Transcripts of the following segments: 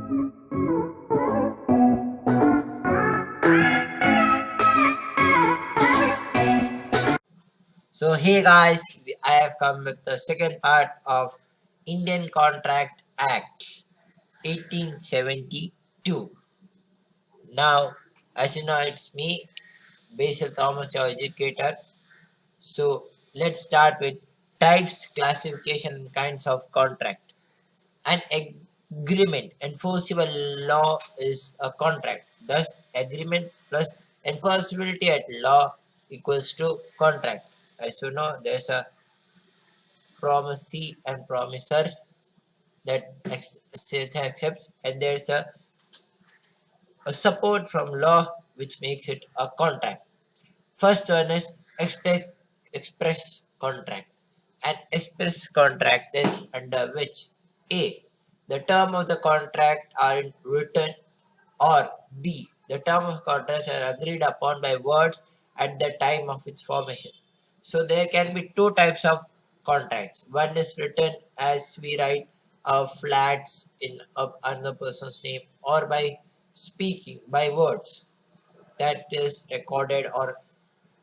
So hey guys, I have come with the second part of Indian Contract Act 1872. Now, as you know, it's me, Basil Thomas, your educator. So let's start with types, classification, and kinds of contract. An agreement, enforceable law is a contract. Thus, agreement plus enforceability at law equals to contract. As you know, there's a promisee and promiser that accepts, and there's a support from law which makes it a contract. First one is express contract. An express contract is under which A. The term of the contract are in written, or B. The term of contracts are agreed upon by words at the time of its formation. So there can be two types of contracts. One is written as we write flats in another person's name, or by speaking, by words that is recorded, or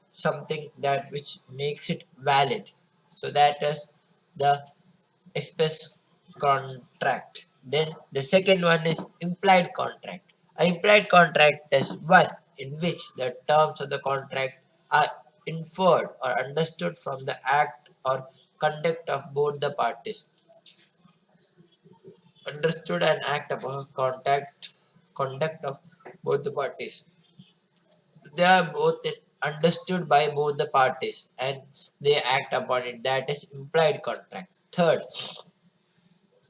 something that which makes it valid. So that is the express contract. Then the second one is implied contract. An implied contract is one in which the terms of the contract are inferred or understood from the act or conduct of both the parties. Understood and act upon conduct of both the parties. They are both understood by both the parties and they act upon it. That is implied contract. Third,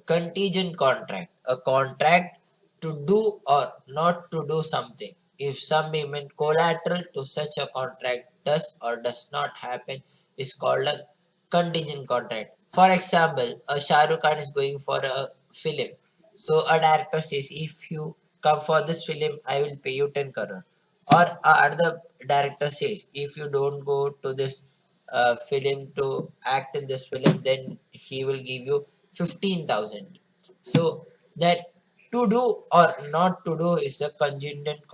contingent contract, a contract to do or not to do something. If some payment collateral to such a contract does or does not happen is called a contingent contract. For example, a Shah Rukh Khan is going for a film. So a director says, if you come for this film, I will pay you 10 crore. Or another director says, if you don't go to this film to act in this film, then he will give you 15,000. So that to do or not to do is a contingent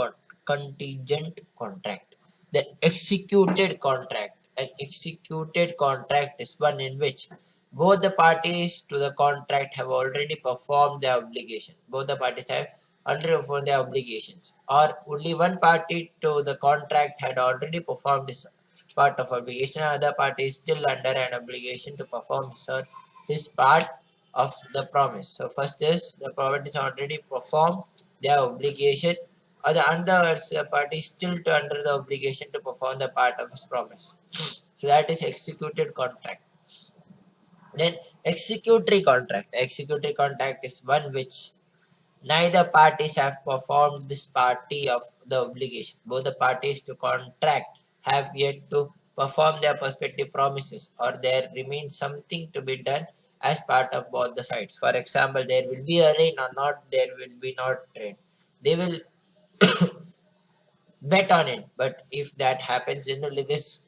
contract. The executed contract. An executed contract is one in which both the parties to the contract have already performed their obligation. Both the parties have already performed their obligations, or only one party to the contract had already performed this part of obligation, other party is still under an obligation to perform his part of the promise. So first is the parties already performed their obligation, or the other party is still under the obligation to perform the part of his promise. So that is executed contract. Then executory contract. Executory contract is one which neither parties have performed this party of the obligation. Both the parties to contract have yet to perform their respective promises, or there remains something to be done as part of both the sides. For example, there will be a rain or not, there will be not rain. They will bet on it, but if that happens, generally this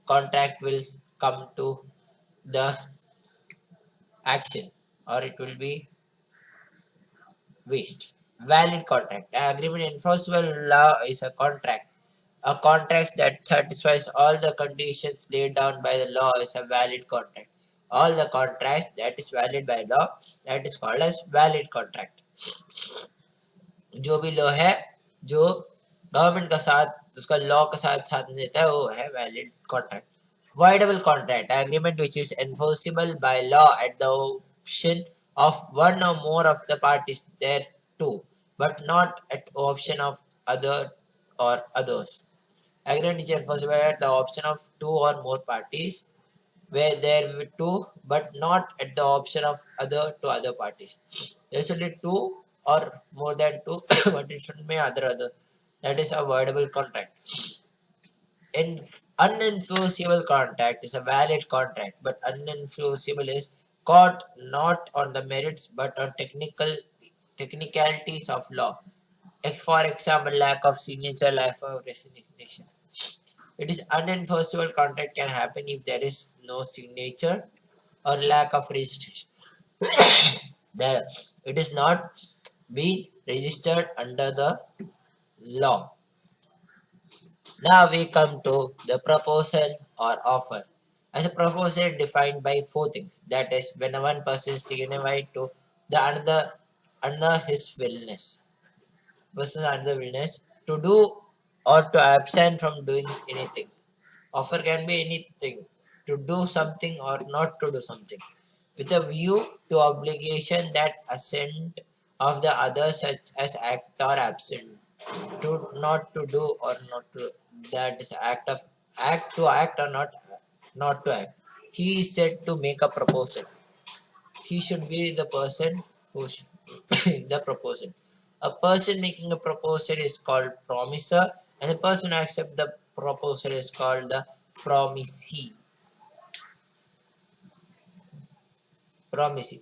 contract will come to the action, or it will be waste. Valid contract. An agreement enforceable law is a contract. A contract that satisfies all the conditions laid down by the law is a valid contract. All the contracts that is valid by law, that is called as valid contract. जो भी law है, जो government का साथ उसका law का साथ में देता है, वो है valid contract. Voidable contract, agreement which is enforceable by law at the option of one or more of the parties thereto, but not at option of other or others. Agreement is enforceable at the option of two or more parties, where there were two, but not at the option of other parties. There's only two or more than two, but it shouldn't be others. That is a voidable contract. Unenforceable contract is a valid contract, but unenforceable is caught not on the merits but on technicalities of law. For example, lack of signature, lack of resignation. It is unenforceable contract can happen if there is no signature or lack of registration. It is not been registered under the law. Now we come to the proposal or offer. As a proposal defined by four things. That is, when one person signified to the another under his willness. Person under willness to do or to abstain from doing anything. Offer can be anything. To do something or not to do something. With a view to obligation that assent of the other such as act or absent to not to do or not to, that is act of act to act or not to act. He is said to make a proposal. He should be the person who should make the proposal. A person making a proposal is called promiser, and the person who accepts the proposal is called the promisee. Promisee.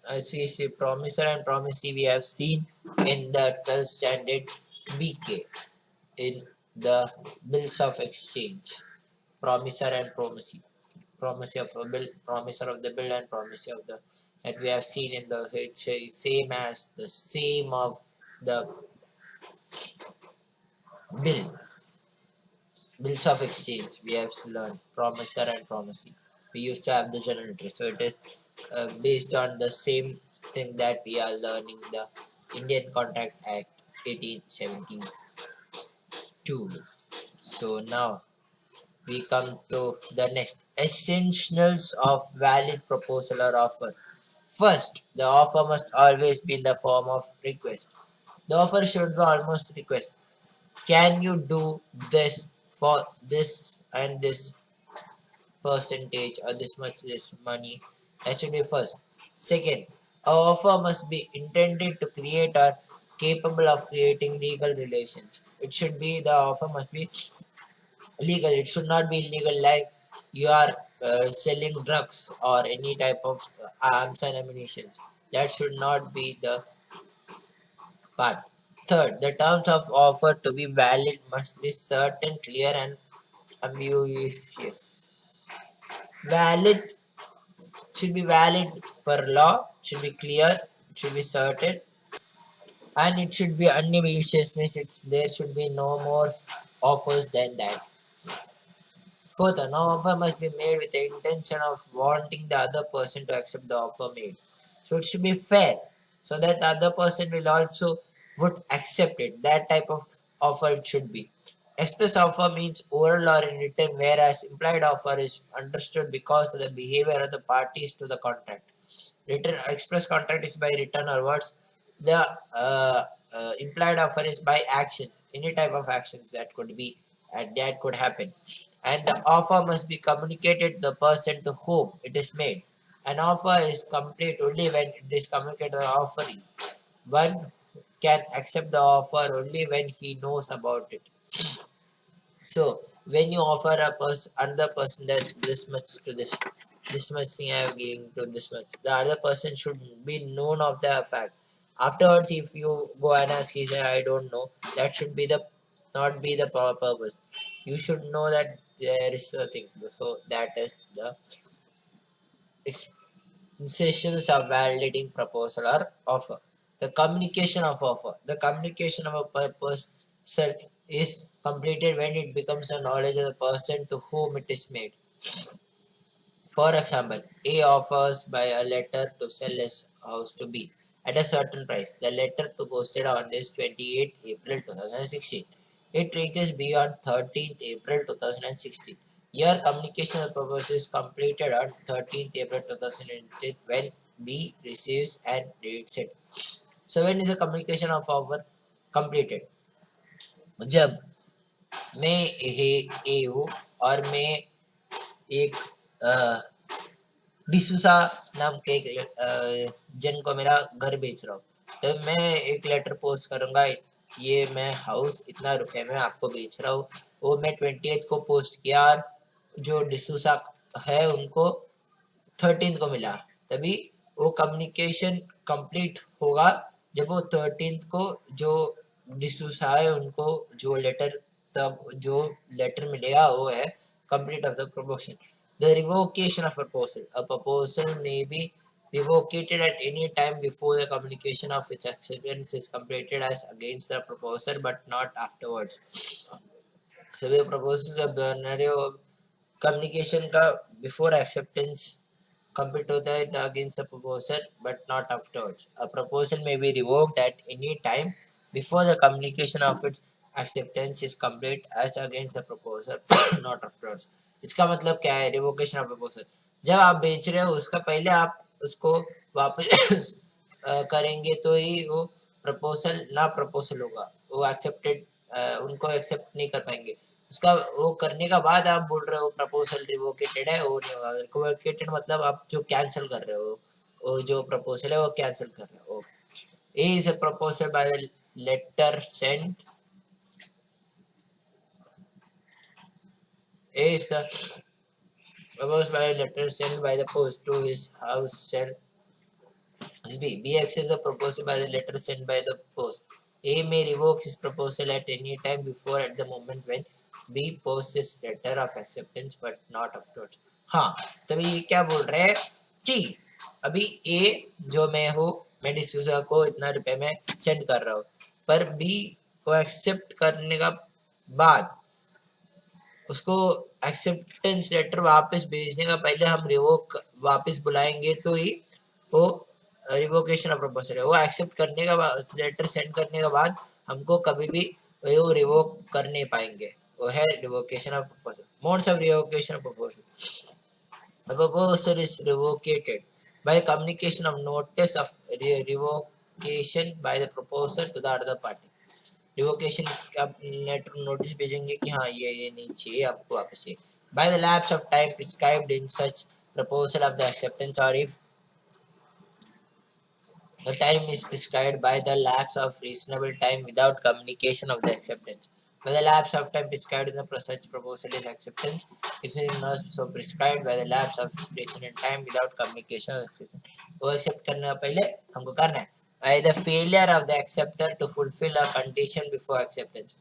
As we see, promiser and promisee we have seen in the 12th standard BK in the bills of exchange. Promiser and promisee. Promisee of a bill, promiser of the bill, and promisee of the that we have seen in the it's same as the same of the bill. Bills of exchange we have learned promiser and promisee. We used to have the journal entry, so it is based on the same thing that we are learning the Indian Contract Act 1872. So now we come to the next essentials of valid proposal or offer. First, the offer must always be in the form of request. The offer should be almost request. Can you do this for this and this percentage or this money? That should be first. Second, our offer must be intended to create or capable of creating legal relations. It should be the offer must be legal. It should not be illegal like you are selling drugs or any type of arms and ammunition. That should not be the part. Third, the terms of offer to be valid must be certain, clear, and ambiguous. Valid should be valid per law, should be clear, should be certain, and it should be unambiguous. Means there should be no more offers than that. Further, no offer must be made with the intention of wanting the other person to accept the offer made. So it should be fair, so that the other person will also would accept it. That type of offer it should be. Express offer means oral or in written, whereas implied offer is understood because of the behavior of the parties to the contract. Written express contract is by written or words. The implied offer is by actions, any type of actions that could be and that could happen. And the offer must be communicated to the person to whom it is made. An offer is complete only when it is communicated to the offering. One can accept the offer only when he knows about it. So when you offer a person another person that this much to this much thing I have given to this much, the other person should be known of the fact. Afterwards, if you go and ask, he said, I don't know. That should be the not be the purpose. You should know that there is a thing. So that is the essentials of validating proposal or offer. The communication of offer. The communication of a purpose is completed when it becomes a knowledge of the person to whom it is made. For example, A offers by a letter to sell his house to B at a certain price. The letter to posted on this 28th April 2016. It reaches B on 13th April 2016. Here, communication of purpose is completed on 13th April 2018 when B receives and reads it. So, when is the communication of offer completed? जब मैं ए हूँ और मैं एक डिसूसा नाम के एक जन को मेरा घर बेच रहा हूँ, तो मैं एक लेटर पोस्ट करूँगा, ये मैं हाउस इतना रुपए में आपको बेच रहा हूँ. वो मैं 20th को पोस्ट किया और जो डिसूसा है उनको 13th को मिला, तभी वो कम्युनिकेशन कंप्लीट होगा जब वो 13th को जो डिसूसा है उनको जो लेटर तब जो लेटर मिलेगा वो है complete of the proposal. The revocation of a proposal. A proposal may be revocated at any time before the communication of its acceptance is completed as against the proposer but not afterwards. सभी proposals का binary communication का before acceptance complete होता है against the proposer but not afterwards. A proposal may be revoked at any time before the communication of its acceptance is complete as against the proposer not afterwards. इसका मतलब क्या है revocation of proposal? जब आप बेच रहे हो उसका पहले आप उसको वापस करेंगे तो ही वो प्रपोजल ना प्रपोजल होगा, वो एक्सेप्टेड उनको एक्सेप्ट नहीं कर पाएंगे. उसका वो करने का बाद आप बोल रहे हो प्रपोजल रिवोकेटेड है, वो नहीं होगा. रिवोकेटेड मतलब आप जो कैंसिल कर रहे हो, वो जो प्रपोजल है वो कैंसिल कर रहे हो. A is a proposal by the letter sent. A is the proposed by a letter sent by the post to his house cell. B accepts the proposal by the letter sent by the post. A may revoke his proposal at any time before at the moment when B posts his letter of acceptance but not afterwards. हाँ, तभी ये क्या बोल रहे हैं कि अभी A जो मैं डिसूजा को इतना रुपए में सेंड कर रहा हूँ, पर B को एक्सेप्ट करने का बाद उसको एक्सेप्टेंस लेटर वापस भेजने का पहले हम रिवोक वापस बुलाएंगे तो ही वो रिवोकेशन ऑफ प्रपोजल है. वो एक्सेप्ट करने का लेटर सेंड करने के बाद हमको कभी भी वो रिवोक कर नहीं पाएंगे. वो है revocation of proposal. Modes of revocation of proposal. The proposal is revocated by communication of notice of revocation by the proposer to the other party. Revocation आप लेटर नोटिस भेजेंगे कि हाँ ये नहीं चाहिए आपको वापस चाहिए. By the lapse of time prescribed in such proposal of the acceptance, or if the time is prescribed by the lapse of reasonable time without communication of the acceptance. By the lapse of time prescribed in the such proposal is acceptance, if it is not so prescribed by the lapse of reasonable time without communication of the acceptance. वो accept करने का पहले हमको करना है. By the failure of the acceptor to fulfill a condition before acceptance.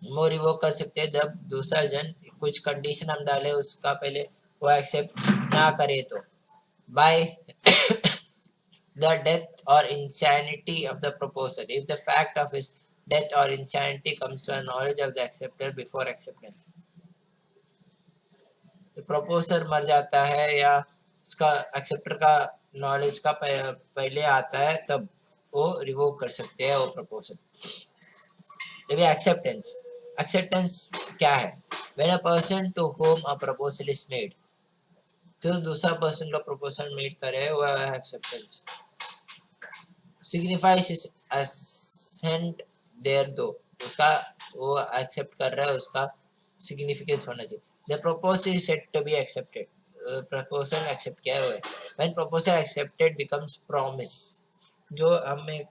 वो revoke कर सकते हैं जब दूसरा जन कुछ कंडीशन हम डाले उसका पहले वो एक्सेप्ट ना करे तो. By the death or insanity of the proposer, if the fact of his death or insanity comes to a knowledge of the acceptor before acceptance. तो प्रपोजर मर जाता है या उसका एक्सेप्टर का नॉलेज का पहले आता है तब वो रिवोक कर सकते हैं वो प्रपोजल. एक्सेप्टेंस. एक्सेप्टेंस क्या है? When a person to whom a proposal is made, तो दूसरा पर्सन का प्रपोजल मेड करे वो acceptance. Signifies his assent there though, उसका वो एक्सेप्ट कर रहा है उसका सिग्निफिकेंस होना चाहिए. The proposal is said to be accepted. Proposal accept किया हुआ है. When proposal accepted becomes promise. जो हम एक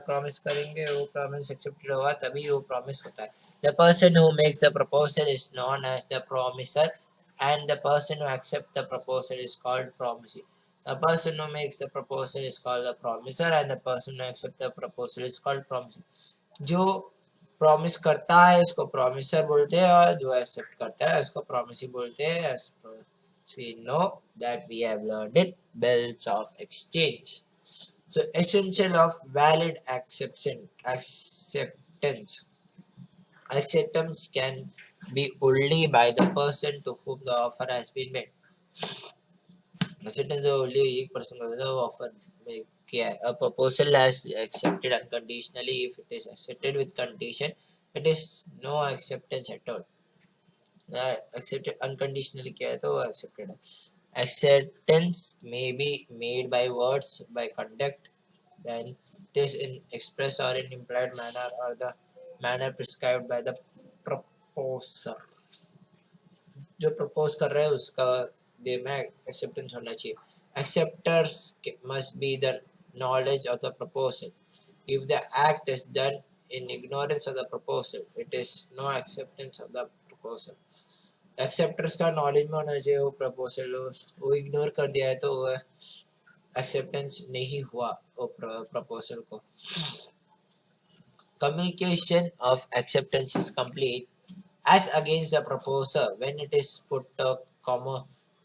प्रॉमिस करेंगे वो प्रॉमिस एक्सेप्टेड होगा तभी वो प्रॉमिस होता है. The person who makes the proposal is known as the promiser and the person who accepts the proposal is called promisee. The person who makes the proposal is called the promiser and the person who accepts the proposal is called promisee. जो promise करता है उसको promiser बोलते हैं और जो accept करता है उसको प्रॉमिसी बोलते हैं. We know that we have learned it. Bills of exchange. So essential of valid acceptance. Acceptance can be only by the person to whom the offer has been made. Acceptance only एक person को the offer में किया है. A proposal has accepted unconditionally. If it is accepted with condition, it is no acceptance at all. Accepted unconditionally किया है तो वो accepted है. Acceptance may be made by words, by conduct, then it is in express or in implied manner or the manner prescribed by the proposer. जो propose कर रहे हैं उसका दे में acceptance होना चाहिए. Acceptors must be the knowledge of the proposal. If the act is done in ignorance of the proposal, it is no acceptance of the proposal. Acceptors का knowledge में होना चाहिए वो प्रपोजल, वो इग्नोर कर दिया है तो वो एक्सेप्टेंस नहीं हुआ वो प्रपोजल को. Communication of acceptance is complete as against the proposer when it is put to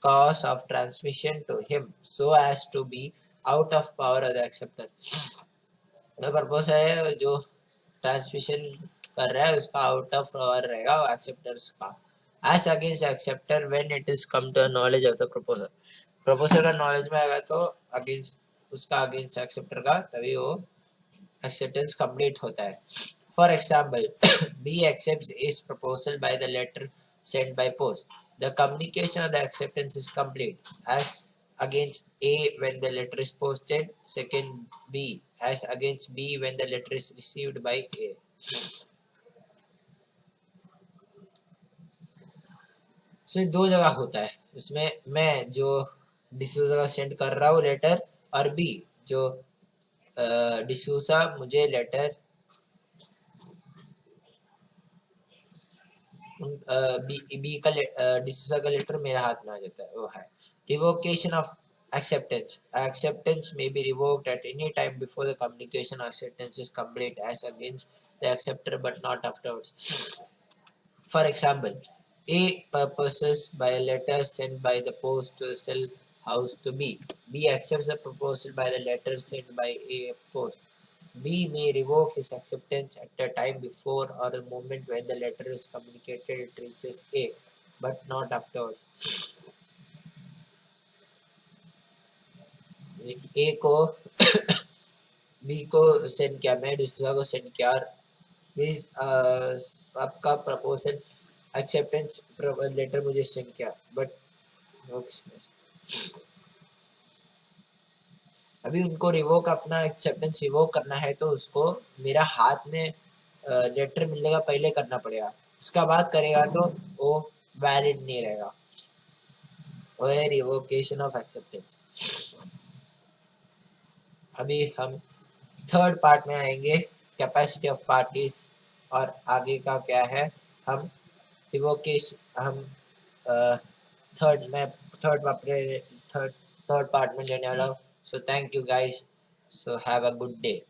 cause of transmission to him so as to be out of power of the acceptor. The purpose है जो transmission कर रहा है उसका out of power रहेगा acceptors का, as against acceptor when it is come to knowledge of the proposer. Proposer का knowledge में आएगा तो अगेंस्ट उसका अगेंस्ट एक्सेप्टर का, तभी वो acceptance complete होता है. For example, B accepts A's proposal by the letter sent by post. The communication of the acceptance is complete as against A when the letter is posted. Second, B as against B when the letter is received by A. So दो जगह होता है इसमें, मैं जो डिसूजा का send कर रहा हूँ लेटर, और B जो डिसूजा मुझे लेटर बी का डिसूजा का लेटर मेरे हाथ में आ जाता है, वो है revocation of acceptance. Acceptance may be revoked at any time before the communication or acceptance is complete as against the acceptor but not afterwards. For example, A purposes by a letter sent by the post to the cell house to B. B accepts the proposal by the letter sent by A post. B may revoke his acceptance at the time before or the moment when the letter is communicated it reaches A, but not afterwards. A को B को send किया, मैं दूसरा को send किया, means आपका proposal acceptance letter मुझे send किया, बट अभी उनको रिवोक अपना एक्सेप्टेंस रिवोक करना है तो उसको मेरा हाथ में लेटर मिलने का पहले करना पड़ेगा, उसका बाद करेगा तो वो वैलिड नहीं रहेगा, वो है रिवोकेशन ऑफ एक्सेप्टेंस. अभी हम थर्ड पार्ट में आएंगे, कैपेसिटी ऑफ पार्टीज, और आगे का क्या है हम रिवोकेशन हम थर्ड पार्ट में लेने वाला हूँ. So thank you guys, so have a good day.